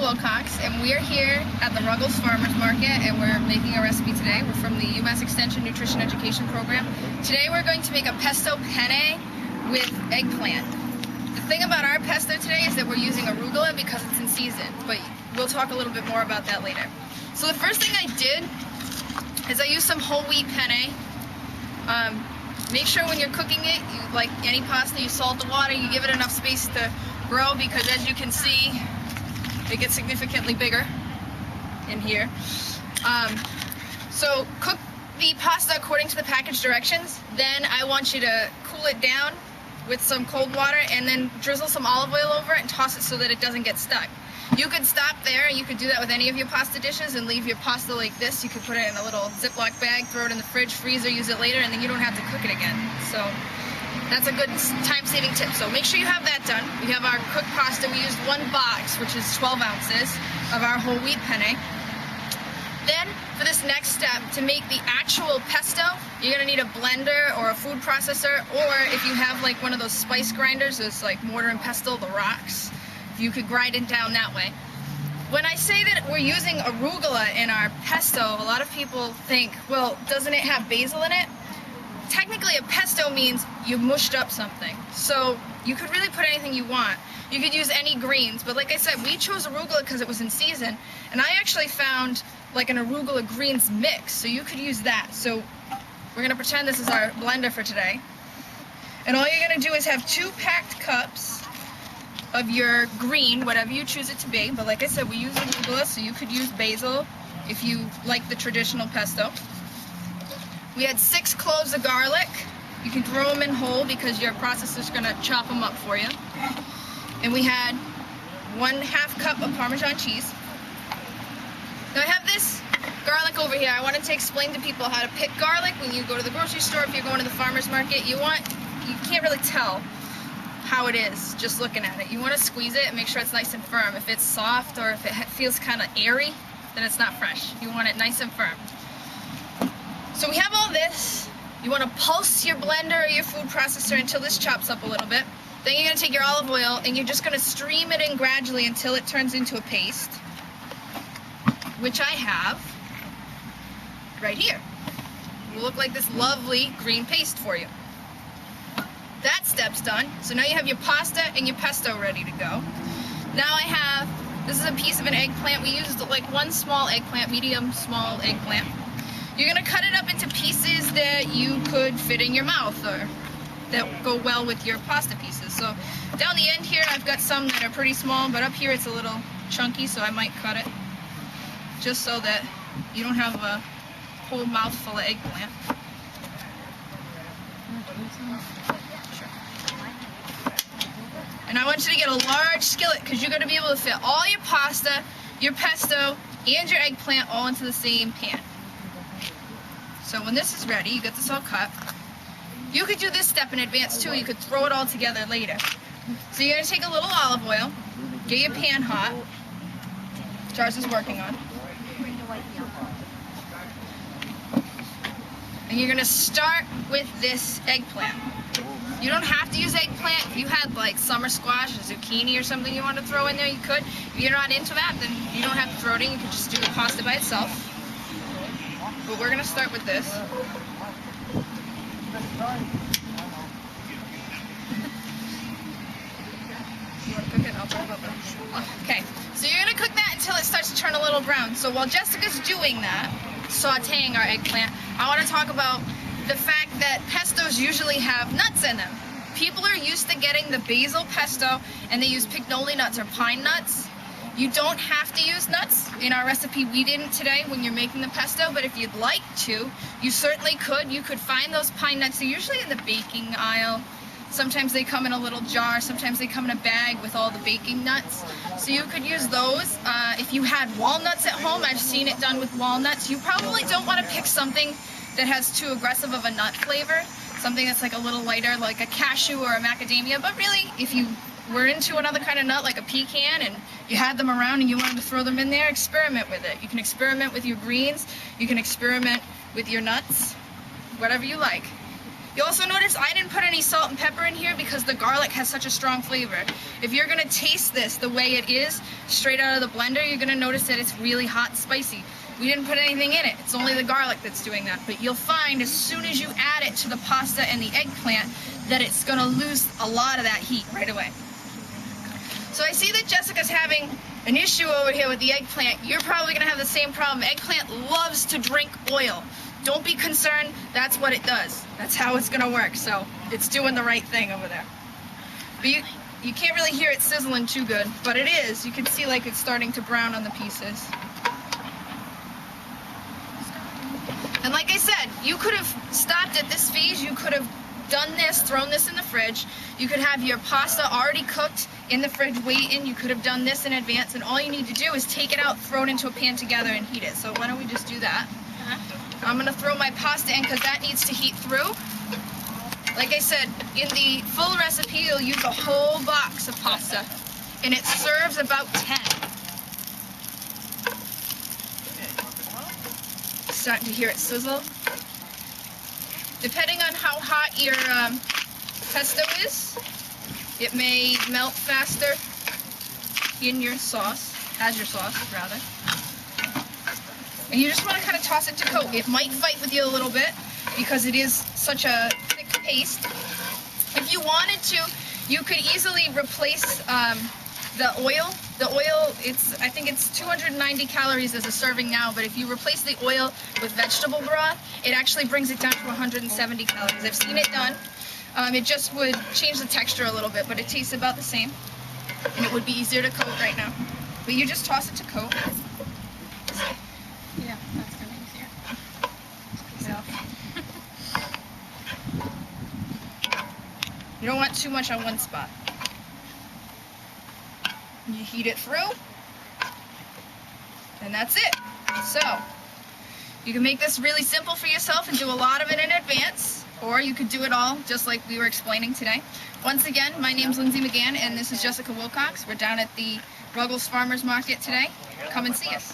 Wilcox, and we're here at the Ruggles Farmers Market, and we're making a recipe today. We're from the UMass Extension Nutrition Education Program. Today we're going to make a pesto penne with eggplant. The thing about our pesto today is that we're using arugula because it's in season, but we'll talk a little bit more about that later. So the first thing I did is I used some whole wheat penne. Make sure when you're cooking it, like any pasta, you salt the water, you give it enough space to grow, because as you can see, it gets significantly bigger in here. So cook the pasta according to the package directions. Then I want you to cool it down with some cold water and then drizzle some olive oil over it and toss it so that it doesn't get stuck. You could stop there. You could do that with any of your pasta dishes and leave your pasta like this. You could put it in a little Ziploc bag, throw it in the fridge, freezer, use it later, and then you don't have to cook it again. So that's a good time-saving tip. So make sure you have that done. We have our cooked pasta. We used one box, which is 12 ounces of our whole wheat penne. Then, for this next step, to make the actual pesto, you're gonna need a blender or a food processor, or if you have like one of those spice grinders, those like mortar and pestle, the rocks, you could grind it down that way. When I say that we're using arugula in our pesto, a lot of people think, well, doesn't it have basil in it? Technically, a pesto means you mushed up something. So you could really put anything you want. You could use any greens, but like I said, we chose arugula because it was in season, and I actually found like an arugula greens mix, so you could use that. So we're gonna pretend this is our blender for today. And all you're gonna do is have 2 packed cups of your green, whatever you choose it to be. But like I said, we use arugula, so you could use basil if you like the traditional pesto. We had 6 cloves of garlic. You can throw them in whole because your processor's gonna chop them up for you. And we had 1/2 cup of Parmesan cheese. Now I have this garlic over here. I wanted to explain to people how to pick garlic when you go to the grocery store. If you're going to the farmer's market, you can't really tell how it is just looking at it. You want to squeeze it and make sure it's nice and firm. If it's soft or if it feels kind of airy, then it's not fresh. You want it nice and firm. So we have all this. You want to pulse your blender or your food processor until this chops up a little bit. Then you're going to take your olive oil and you're just going to stream it in gradually until it turns into a paste, which I have right here. It will look like this lovely green paste for you. That step's done. So now you have your pasta and your pesto ready to go. Now this is a piece of an eggplant. We used like 1 small eggplant, medium small eggplant. You're gonna cut it up into pieces that you could fit in your mouth or that go well with your pasta pieces. So down the end here, I've got some that are pretty small, but up here it's a little chunky, so I might cut it just so that you don't have a whole mouthful of eggplant. And I want you to get a large skillet because you're going to be able to fit all your pasta, your pesto, and your eggplant all into the same pan. So when this is ready, you get this all cut. You could do this step in advance too. You could throw it all together later. So you're going to take a little olive oil, get your pan hot. Charles is working on. And you're going to start with this eggplant. You don't have to use eggplant. If you had like summer squash or zucchini or something you want to throw in there, you could. If you're not into that, then you don't have to throw it in. You can just do the pasta by itself. But we're going to start with this. You want to cook it? I'll talk about that. Okay, so you're going to cook that until it starts to turn a little brown. So while Jessica's doing that, sauteing our eggplant, I want to talk about the fact that pestos usually have nuts in them. People are used to getting the basil pesto and they use pignoli nuts or pine nuts. You don't have to use nuts. In our recipe we didn't today when you're making the pesto, but if you'd like to, you certainly could. You could find those pine nuts. They're usually in the baking aisle. Sometimes they come in a little jar, sometimes they come in a bag with all the baking nuts. So you could use those. If you had walnuts at home, I've seen it done with walnuts. You probably don't want to pick something that has too aggressive of a nut flavor, something that's like a little lighter, like a cashew or a macadamia. But really, if you were into another kind of nut like a pecan and you had them around and you wanted to throw them in there, experiment with it. You can experiment with your greens, you can experiment with your nuts, whatever you like. You also notice I didn't put any salt and pepper in here because the garlic has such a strong flavor. If you're gonna taste this the way it is, straight out of the blender, you're gonna notice that it's really hot and spicy. We didn't put anything in it. It's only the garlic that's doing that. But you'll find as soon as you add it to the pasta and the eggplant that it's gonna lose a lot of that heat right away. So I see that Jessica's having an issue over here with the eggplant. You're probably gonna have the same problem. Eggplant loves to drink oil. Don't be concerned, that's what it does. That's how it's gonna work, so it's doing the right thing over there. But you can't really hear it sizzling too good, but it is. You can see like it's starting to brown on the pieces. And like I said, you could have stopped at this phase, you could have done this, thrown this in the fridge. You could have your pasta already cooked in the fridge waiting. You could have done this in advance, and all you need to do is take it out, throw it into a pan together, and heat it. So why don't we just do that? I'm gonna throw my pasta in because that needs to heat through. Like I said, in the full recipe, you'll use a whole box of pasta, and it serves about 10. Starting to hear it sizzle. Depending on how hot your pesto is, it may melt faster in your sauce, as your sauce, rather. And you just want to kind of toss it to coat. It might fight with you a little bit because it is such a thick paste. If you wanted to, you could easily replace the oil. The oil, I think it's 290 calories as a serving now, but if you replace the oil with vegetable broth, it actually brings it down to 170 calories. I've seen it done. It just would change the texture a little bit, but it tastes about the same. And it would be easier to coat right now. But you just toss it to coat. Yeah, that's gonna be easier. You don't want too much on one spot. You heat it through, and that's it. So, you can make this really simple for yourself and do a lot of it in advance, or you could do it all just like we were explaining today. Once again, my name's Lindsay McGann, and this is Jessica Wilcox. We're down at the Ruggles Farmers Market today. Come and see us.